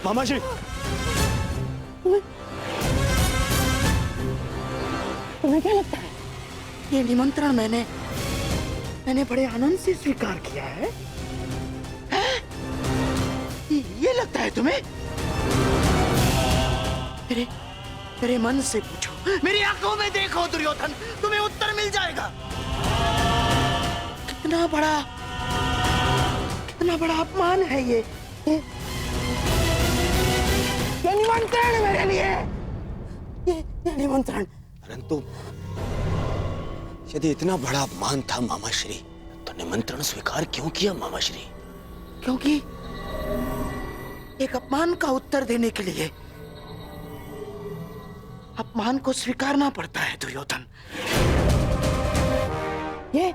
मामा जी, तुम्हें क्या लगता है ये निमंत्रण मैंने बड़े आनंद से स्वीकार किया है? हैं? ये लगता है तुम्हें? मेरे मन से पूछो, मेरी आंखों में देखो दुर्योधन, तुम्हें उत्तर मिल जाएगा। कितना बड़ा अपमान है ये निमंत्रण मेरे लिए, ये निमंत्रण। परंतु यदि इतना बड़ा अपमान था मामा श्री, तो निमंत्रण स्वीकार क्यों किया मामा श्री? क्योंकि एक अपमान का उत्तर देने के लिए अपमान को स्वीकारना पड़ता है दुर्योधन। ये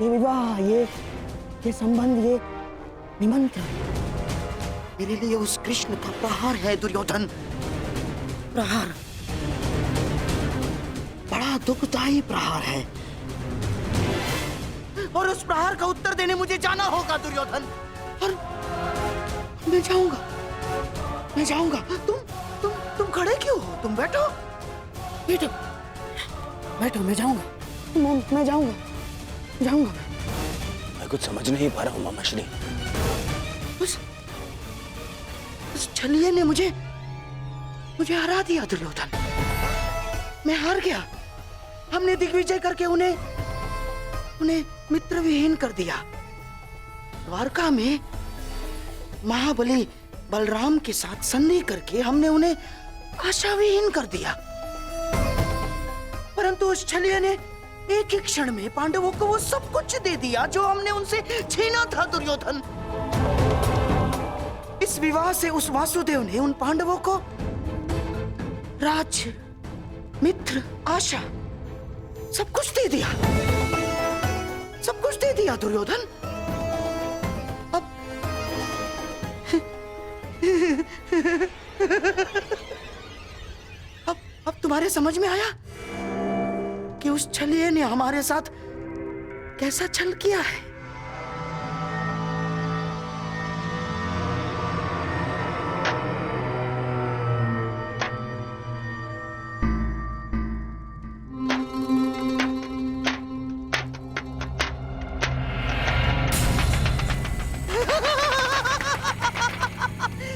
विवाह, ये संबंध, ये निमंत्रण मेरे लिए उस कृष्ण का प्रहार है दुर्योधन। प्रहार, बड़ा दुखदायी प्रहार है, और उस प्रहार का उत्तर देने मुझे जाना होगा दुर्योधन। और मैं जाऊंगा। तुम खड़े क्यों हो? तुम बैठो, मैं जाऊंगा। मैं जाऊंगा। मैं कुछ समझ नहीं पा रहा हूँ मामा श्री। उस छलिए ने मुझे हरा दिया दुर्योधन। मैं हार गया। हमने दिग्विजय करके उन्हें मित्र विहीन कर दिया। द्वारका में महाबली बलराम के साथ संधि करके हमने उन्हें आशा विहीन कर दिया। परंतु उस छलिए ने एक ही क्षण में पांडवों को वो सब कुछ दे दिया जो हमने उनसे छीना था दुर्योधन। इस विवाह से उस वासुदेव ने उन पांडवों को राज्य, मित्र, आशा सब कुछ दे दिया। सब कुछ दे दिया दुर्योधन। अब तुम्हारे समझ में आया कि उस छलिए ने हमारे साथ कैसा छल किया है।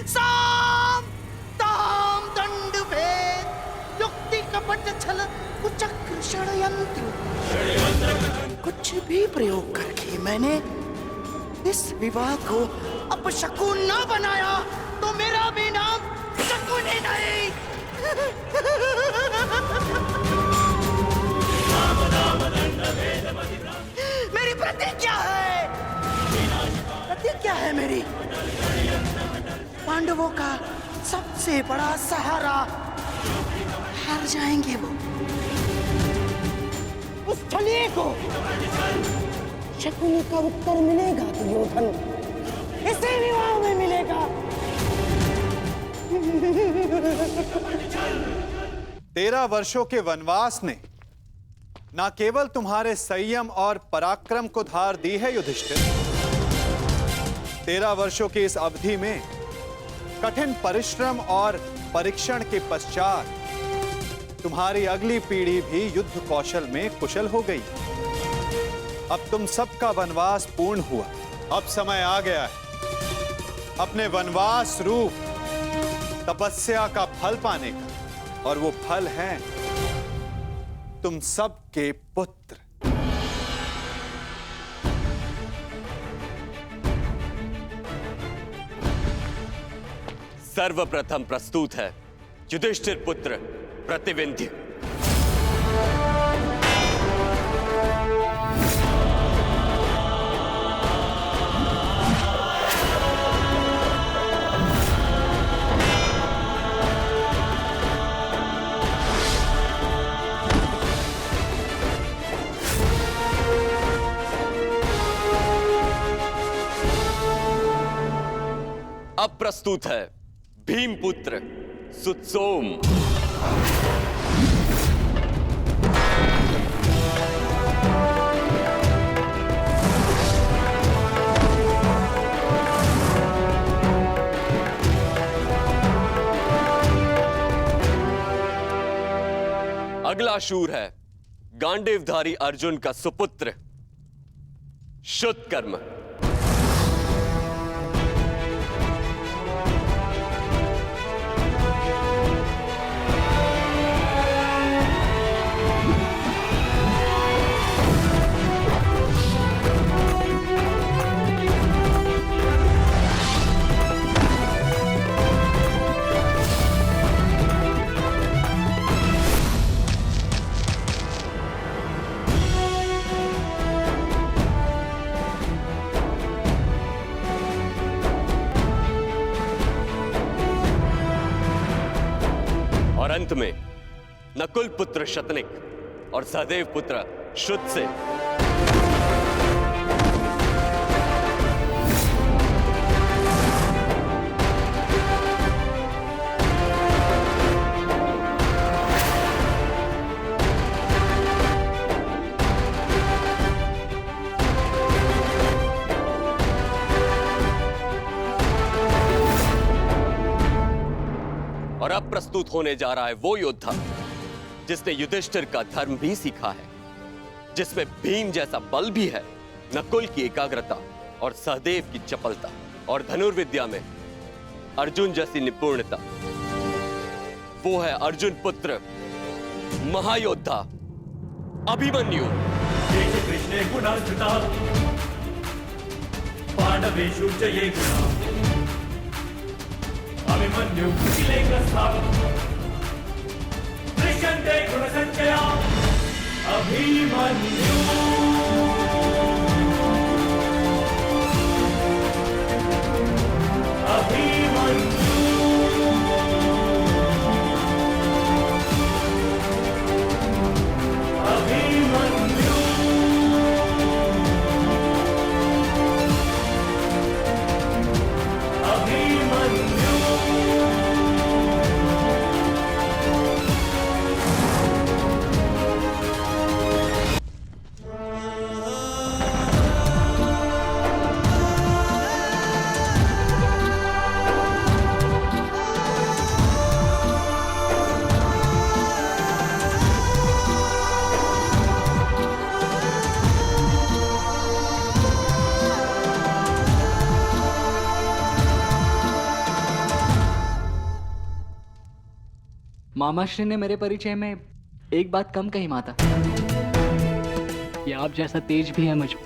साम ताम दंड भेद युक्ति कपट छल कुचक्र षड्यंत्र, कुछ भी प्रयोग करके मैंने इस विवाह को अपशकुन न बनाया तो मेरा भी नाम शकुन ही नहीं। मेरी प्रतिज्ञा है मेरी, पांडवों का सबसे बड़ा सहारा हार जाएंगे वो। उस छलिए को शकुनी का उत्तर मिलेगा दुर्योधन, इसी विवाह में मिलेगा। 13 वर्षों के वनवास ने न केवल तुम्हारे संयम और पराक्रम को धार दी है युधिष्ठिर, 13 वर्षों की इस अवधि में कठिन परिश्रम और परीक्षण के पश्चात तुम्हारी अगली पीढ़ी भी युद्ध कौशल में कुशल हो गई। अब तुम सबका वनवास पूर्ण हुआ। अब समय आ गया है अपने वनवास रूप तपस्या का फल पाने का, और वो फल है तुम सबके पुत्र। सर्वप्रथम प्रस्तुत है युधिष्ठिर पुत्र प्रतिविंध्य। अब प्रस्तुत है भीमपुत्र सुत्सोम। शूर है गांडीवधारी अर्जुन का सुपुत्र शुद्धकर्म। और अंत में नकुल पुत्र शतनिक और सहदेव पुत्र शुद्ध से और अब प्रस्तुत होने जा रहा है वो योद्धा जिसने युधिष्ठिर का धर्म भी सीखा है, जिसमें भीम जैसा बल भी है, नकुल की एकाग्रता और सहदेव की चपलता और धनुर्विद्या में अर्जुन जैसी निपुणता। वो है अर्जुन पुत्र महायोद्धा अभिमन्यु। कृष्णे गुणार्जिता पांडवेषु च ये गुणा अभिमन्यु कुशिलेकस्था दृश्यन्ते गुणसञ्चया अभिमन्यु। अभिमन्यु अभिमन्यु अभिमन्यु। मामाश्री ने मेरे परिचय में एक बात कम कही माता, कि आप जैसा तेज भी है मुझ में।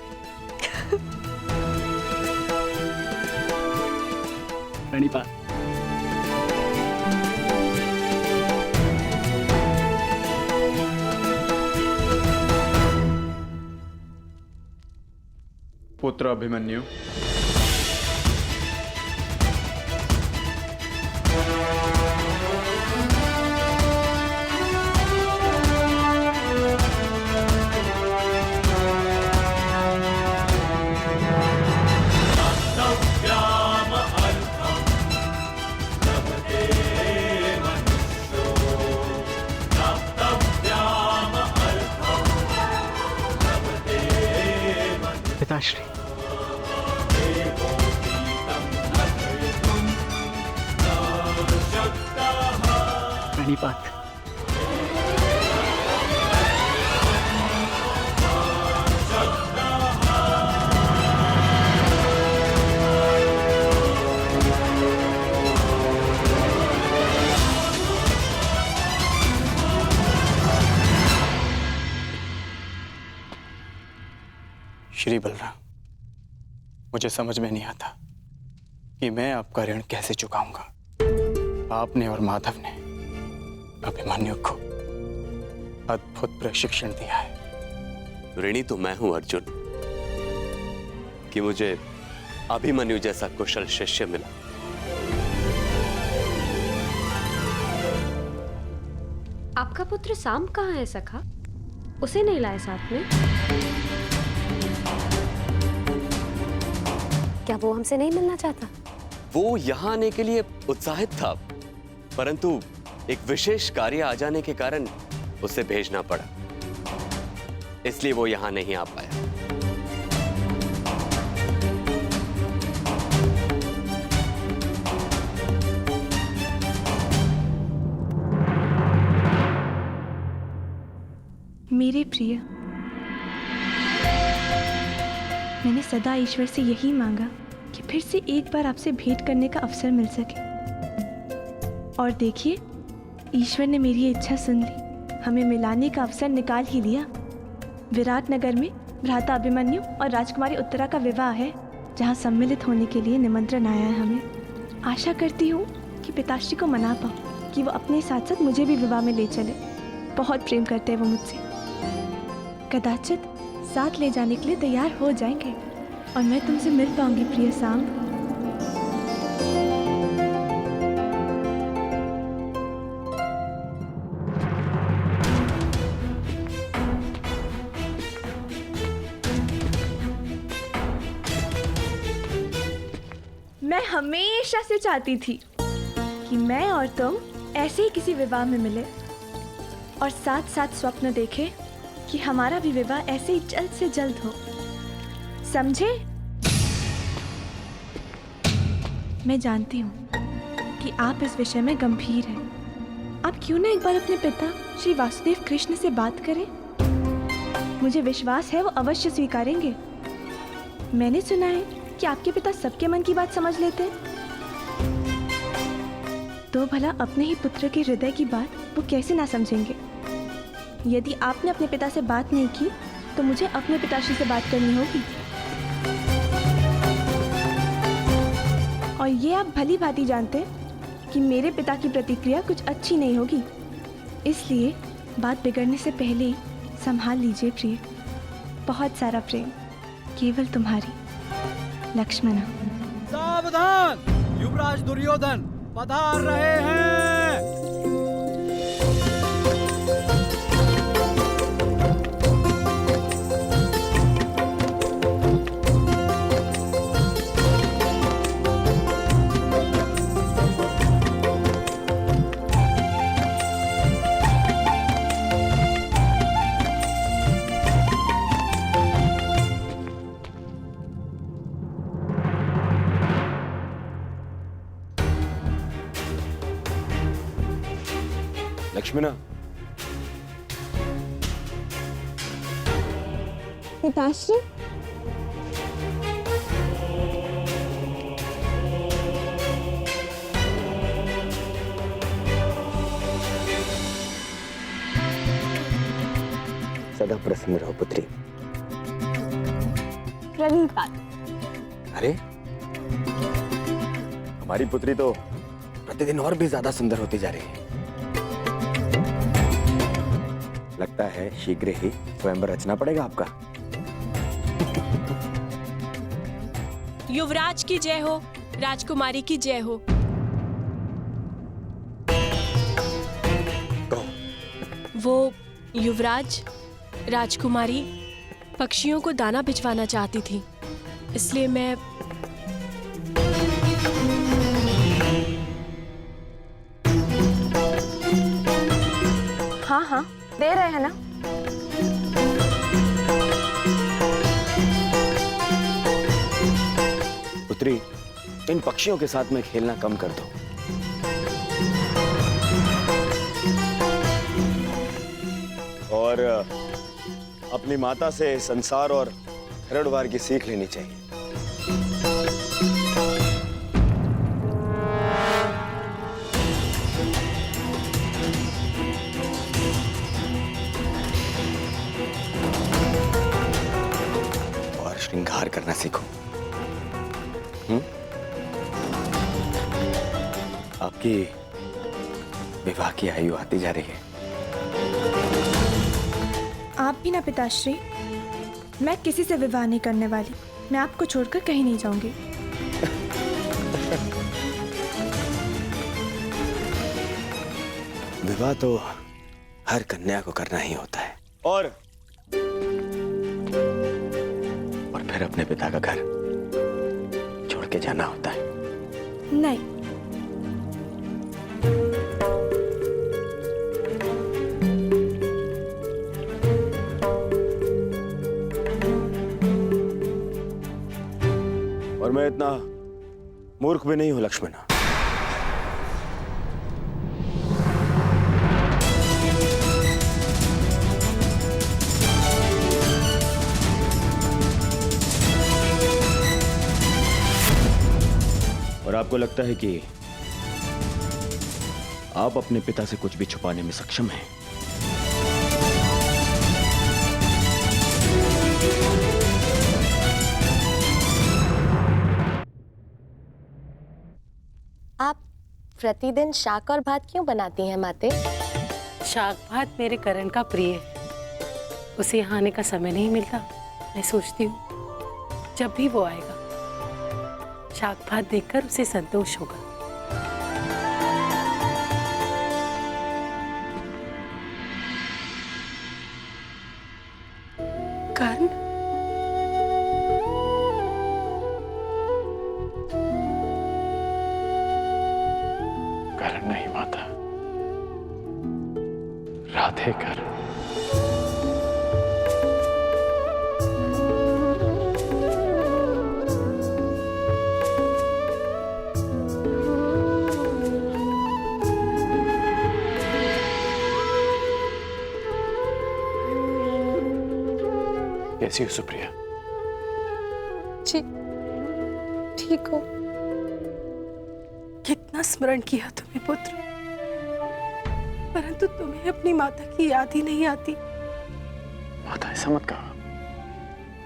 प्रणिपात। पुत्र अभिमन्यु, पिताश्री। प्रणिपात। श्री बलराम, मुझे समझ में नहीं आता कि मैं आपका ऋण कैसे चुकाऊंगा। आपने और माधव ने अभिमन्यु को अद्भुत प्रशिक्षण दिया है। ऋणी तो मैं हूं अर्जुन कि मुझे अभिमन्यु जैसा कुशल शिष्य मिला। आपका पुत्र साम कहाँ है सखा? उसे नहीं लाए साथ में? क्या वो हमसे नहीं मिलना चाहता? वो यहां आने के लिए उत्साहित था, परंतु एक विशेष कार्य आ जाने के कारण उसे भेजना पड़ा, इसलिए वो यहां नहीं आ पाया। मेरे प्रिय, मैंने सदा ईश्वर से यही मांगा कि फिर से एक बार आपसे भेंट करने का अवसर मिल सके। और देखिए, ईश्वर ने मेरी ये इच्छा सुन ली, हमें मिलाने का अवसर निकाल ही लिया। विराट नगर में भ्राता अभिमन्यु और राजकुमारी उत्तरा का विवाह है, जहाँ सम्मिलित होने के लिए निमंत्रण आया है हमें। आशा करती हूँ कि पिताश्री को मना पाऊँ कि वो अपने साथ साथ मुझे भी विवाह में ले चले। बहुत प्रेम करते हैं वो मुझसे। कदाचित साथ ले जाने के लिए तैयार हो जाएंगे और मैं तुमसे मिल पाऊंगी प्रिय साम। मैं हमेशा से चाहती थी कि मैं और तुम ऐसे ही किसी विवाह में मिले और साथ साथ स्वप्न देखे कि हमारा भी विवाह ऐसे ही जल्द से जल्द हो। समझे? मैं जानती हूँ कि आप इस विषय में गंभीर हैं। आप क्यों ना एक बार अपने पिता श्री वासुदेव कृष्ण से बात करें? मुझे विश्वास है वो अवश्य स्वीकारेंगे। मैंने सुना है कि आपके पिता सबके मन की बात समझ लेते हैं। तो भला अपने ही पुत्र के हृदय की बात वो कैसे ना समझेंगे? यदि आपने अपने पिता से बात नहीं की तो मुझे अपने पिताश्री से बात करनी होगी। और ये आप भली भांति जानते हैं कि मेरे पिता की प्रतिक्रिया कुछ अच्छी नहीं होगी। इसलिए बात बिगड़ने से पहले ही संभाल लीजिए प्रिय। बहुत सारा प्रेम, केवल तुम्हारी लक्ष्मणा। सावधान, युवराज दुर्योधन पधार रहे हैं। लक्ष्मणा, पिताश्री, सदा प्रसन्न रहो पुत्री। प्रणीपात। अरे, हमारी पुत्री तो प्रतिदिन और भी ज्यादा सुंदर होती जा रही है। लगता है शीघ्र ही स्वयंवर रचना पड़ेगा आपका। युवराज की जय हो, राजकुमारी की जय हो। वो युवराज, राजकुमारी पक्षियों को दाना भिजवाना चाहती थी, इसलिए मैं हाँ हाँ, दे रहे हैं ना। पुत्री, इन पक्षियों के साथ में खेलना कम कर दो। और अपनी माता से संसार और हरणवार की सीख लेनी चाहिए। श्रृंगार करना सीखो। आपकी विवाह की आयु आती जा रही है। आप भी ना पिताश्री। मैं किसी से विवाह नहीं करने वाली। मैं आपको छोड़कर कहीं नहीं जाऊंगी। विवाह तो हर कन्या को करना ही होता है, और फिर अपने पिता का घर छोड़ के जाना होता है। नहीं, और मैं इतना मूर्ख भी नहीं हूं लक्ष्मणा। आपको लगता है कि आप अपने पिता से कुछ भी छुपाने में सक्षम हैं? आप प्रतिदिन शाक और भात क्यों बनाती हैं माते? शाक भात मेरे करण का प्रिय है। उसे यहाँ आने का समय नहीं मिलता। मैं सोचती हूँ जब भी वो आएगा शाक भात देखकर उसे संतोष होगा। कर्ण, कर्ण नहीं माता, राधे कर्ण। कैसी हो सुप्रिया? जी ठीक हो। कितना स्मरण किया तुम्हें पुत्र, परंतु तुम्हें अपनी माता की याद ही नहीं आती। माता ऐसा मत कहो,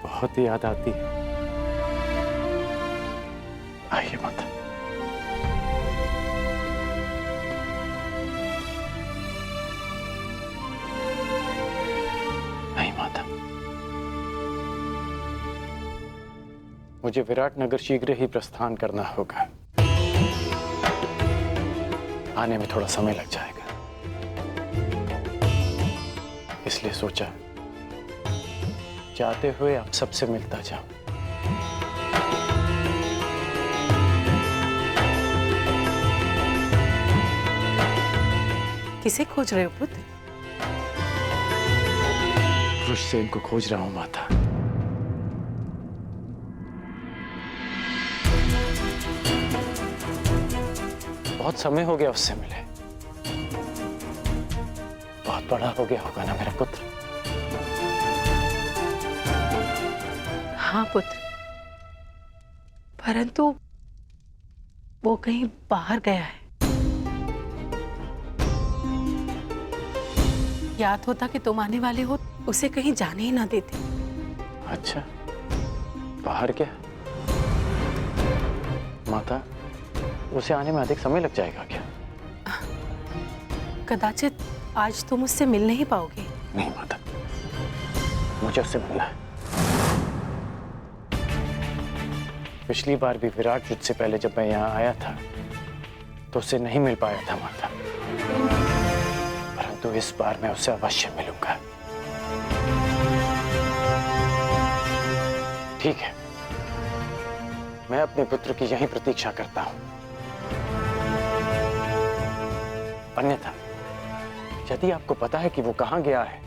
बहुत याद आती है। आइए माता। नहीं माता, मुझे विराटनगर शीघ्र ही प्रस्थान करना होगा। आने में थोड़ा समय लग जाएगा, इसलिए सोचा जाते हुए आप सबसे मिलता जाऊं। किसे खोज रहे हो पुत्र? ऋषसेन को खोज रहा हूं माता। बहुत समय हो गया उससे मिले। बहुत बड़ा हो गया होगा ना मेरा पुत्र? हाँ पुत्र, परंतु वो कहीं बाहर गया है। याद होता कि तुम आने वाले हो, उसे कहीं जाने ही ना देते। अच्छा, बाहर क्या? माता, उसे आने में अधिक समय लग जाएगा क्या? कदाचित आज तुम उससे मिल नहीं पाओगे। नहीं माता, मुझे उससे मिलना है। पिछली बार भी विराट युद्ध से पहले जब मैं यहाँ आया था तो उससे नहीं मिल पाया था माता, परंतु इस बार मैं उससे अवश्य मिलूंगा। ठीक है, मैं अपने पुत्र की यही प्रतीक्षा करता हूं। अन्यथा यदि आपको पता है कि वो कहां गया है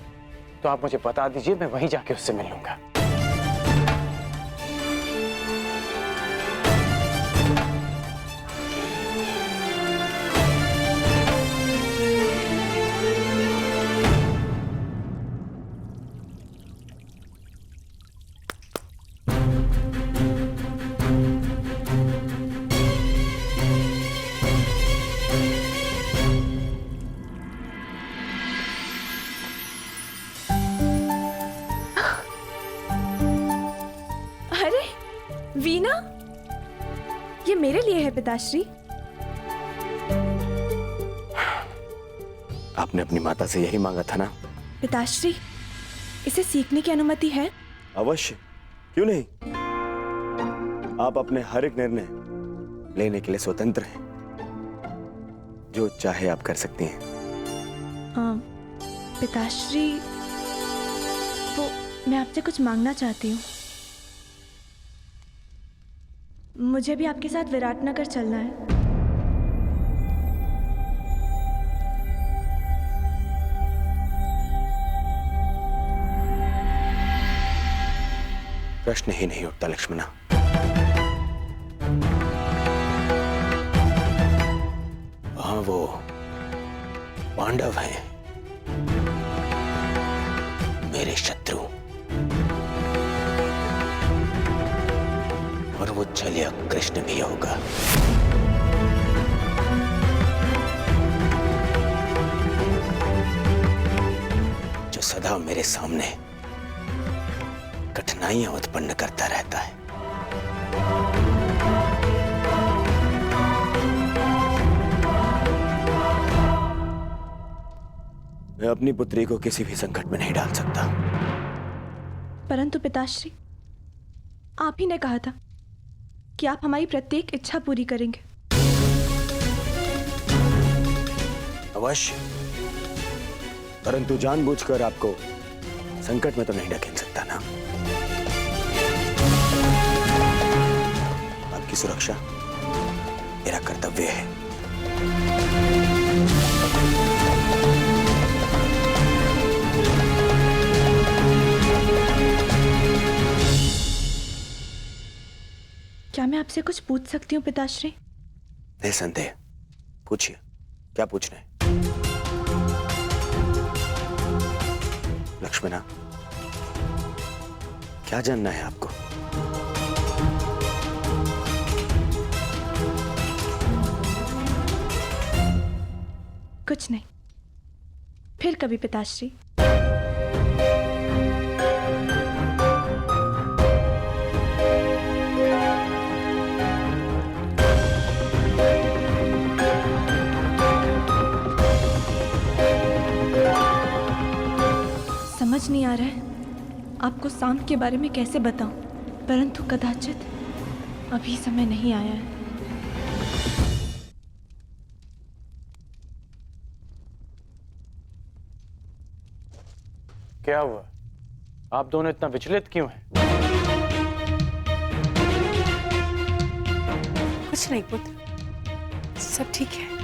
तो आप मुझे बता दीजिए, मैं वहीं जाके उससे मिल लूंगा। वीणा, ये मेरे लिए है पिताश्री। आपने अपनी माता से यही मांगा था ना? पिताश्री, इसे सीखने की अनुमति है? अवश्य, क्यों नहीं? आप अपने हर एक निर्णय लेने के लिए स्वतंत्र हैं। जो चाहे आप कर सकती हैं। पिताश्री, वो मैं आपसे कुछ मांगना चाहती हूँ। मुझे भी आपके साथ विराटनगर चलना है। प्रश्न ही नहीं उठता लक्ष्मणा। वहां वो पांडव हैं, मेरे शत्रु, और वो छलिया कृष्ण भी होगा। सदा मेरे सामने कठिनाइयां उत्पन्न करता रहता है। मैं अपनी पुत्री को किसी भी संकट में नहीं डाल सकता। परंतु पिताश्री, आप ही ने कहा था कि आप हमारी प्रत्येक इच्छा पूरी करेंगे। अवश्य, परंतु जानबूझकर आपको संकट में तो नहीं ढकेल सकता ना। आपकी सुरक्षा मेरा कर्तव्य है। क्या मैं आपसे कुछ पूछ सकती हूँ पिताश्री? निसंदेह, पूछिए, क्या पूछना है? लक्ष्मणा, क्या जानना है आपको? कुछ नहीं, फिर कभी पिताश्री। समझ नहीं आ रहा है आपको सांप के बारे में कैसे बताऊं, परंतु कदाचित अभी समय नहीं आया है। क्या हुआ? आप दोनों इतना विचलित क्यों हैं? कुछ नहीं पुत्र, सब ठीक है।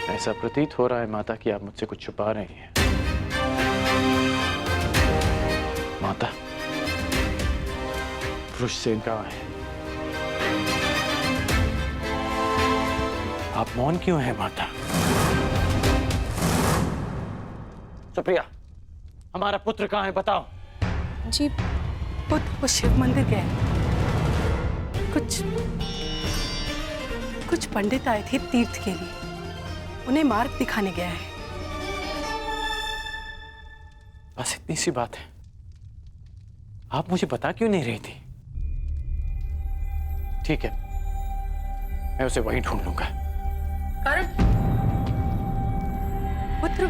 ऐसा प्रतीत हो रहा है माता कि आप मुझसे कुछ छुपा रही हैं। माता, वृषसेन कहाँ है? आप मौन क्यों हैं माता? सुप्रिया, हमारा पुत्र कहाँ है, बताओ। जी पुत्र वो शिव मंदिर गए। कुछ पंडित आए थे तीर्थ के लिए, उन्हें मार्ग दिखाने गया है। बस इतनी सी बात है, आप मुझे बता क्यों नहीं रही थी? ठीक है, मैं उसे वहीं ढूंढ लूंगा। कारण पुत्र,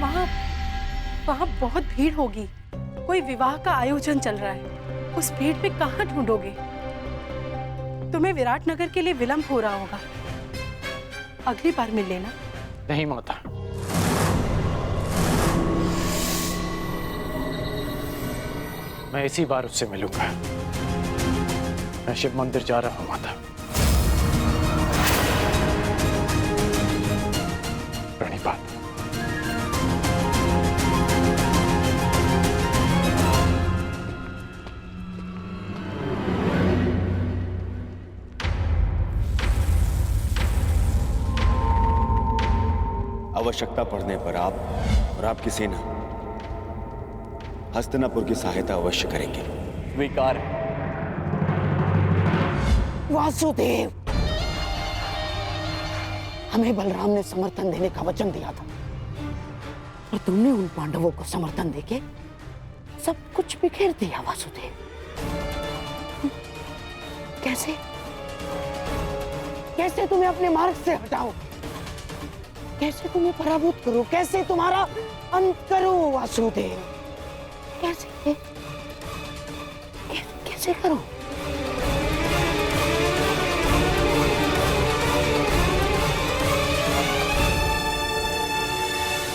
वहां बहुत भीड़ होगी। कोई विवाह का आयोजन चल रहा है, उस भीड़ में कहां ढूंढोगे? तुम्हें विराटनगर के लिए विलंब हो रहा होगा। अगली बार मिल लेना। नहीं माता, मैं इसी बार उससे मिलूंगा। मैं शिव मंदिर जा रहा हूं माता। प्रणिपात। आवश्यकता पड़ने पर आप और आपकी सेना हस्तिनापुर की सहायता अवश्य करेंगे। स्वीकार है। वासुदेव, हमें बलराम ने समर्थन देने का वचन दिया था, और तुमने उन पांडवों को समर्थन देके सब कुछ बिखेर दिया। वासुदेव, कैसे कैसे तुम्हें अपने मार्ग से हटाओ, कैसे तुम्हें पराभूत करूं, कैसे तुम्हारा अंत करूं? वासुदेव, कैसे कैसे करूं?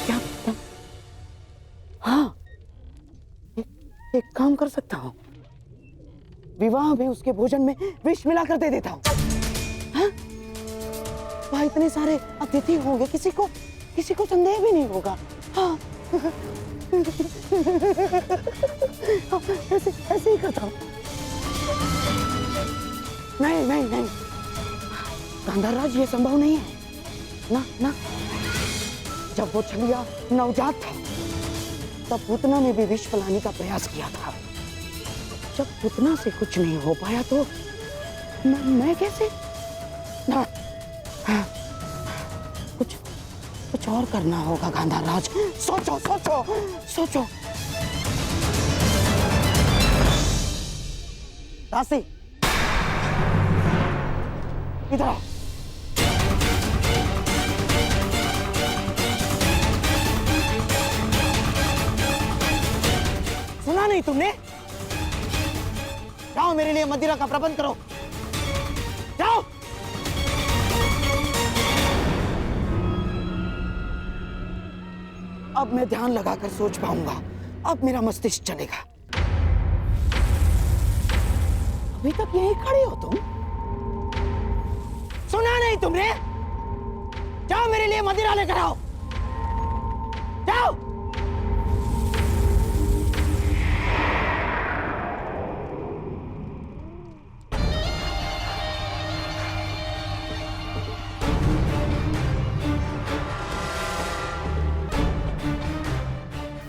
क्या? हाँ, एक काम कर सकता हूं, विवाह में उसके भोजन में विष मिलाकर दे देता हूं। हाँ? वहाँ इतने सारे अतिथि होंगे, किसी को संदेह भी नहीं होगा। हाँ। ऐसे ही करता हूँ। नहीं, गांधार राज, ये संभव नहीं है। ना, जब वो छलिया नवजात था, तब पूतना ने भी विष पिलाने का प्रयास किया था, जब पुतना से कुछ नहीं हो पाया तो मैं कैसे ना, हाँ, कुछ और करना होगा गांधाराज। सोचो सोचो सोचो। दासी इधर आओ। सुना नहीं तुमने? जाओ मेरे लिए मदिरा का प्रबंध करो, जाओ। अब मैं ध्यान लगाकर सोच पाऊंगा, अब मेरा मस्तिष्क चलेगा। अभी तक यहीं खड़े हो तुम? सुना नहीं तुमने? जाओ मेरे लिए मदिरा लेकर आओ, जाओ।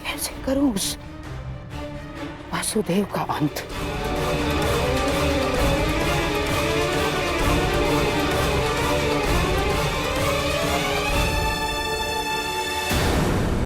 कैसे करूं उस वासुदेव का अंत?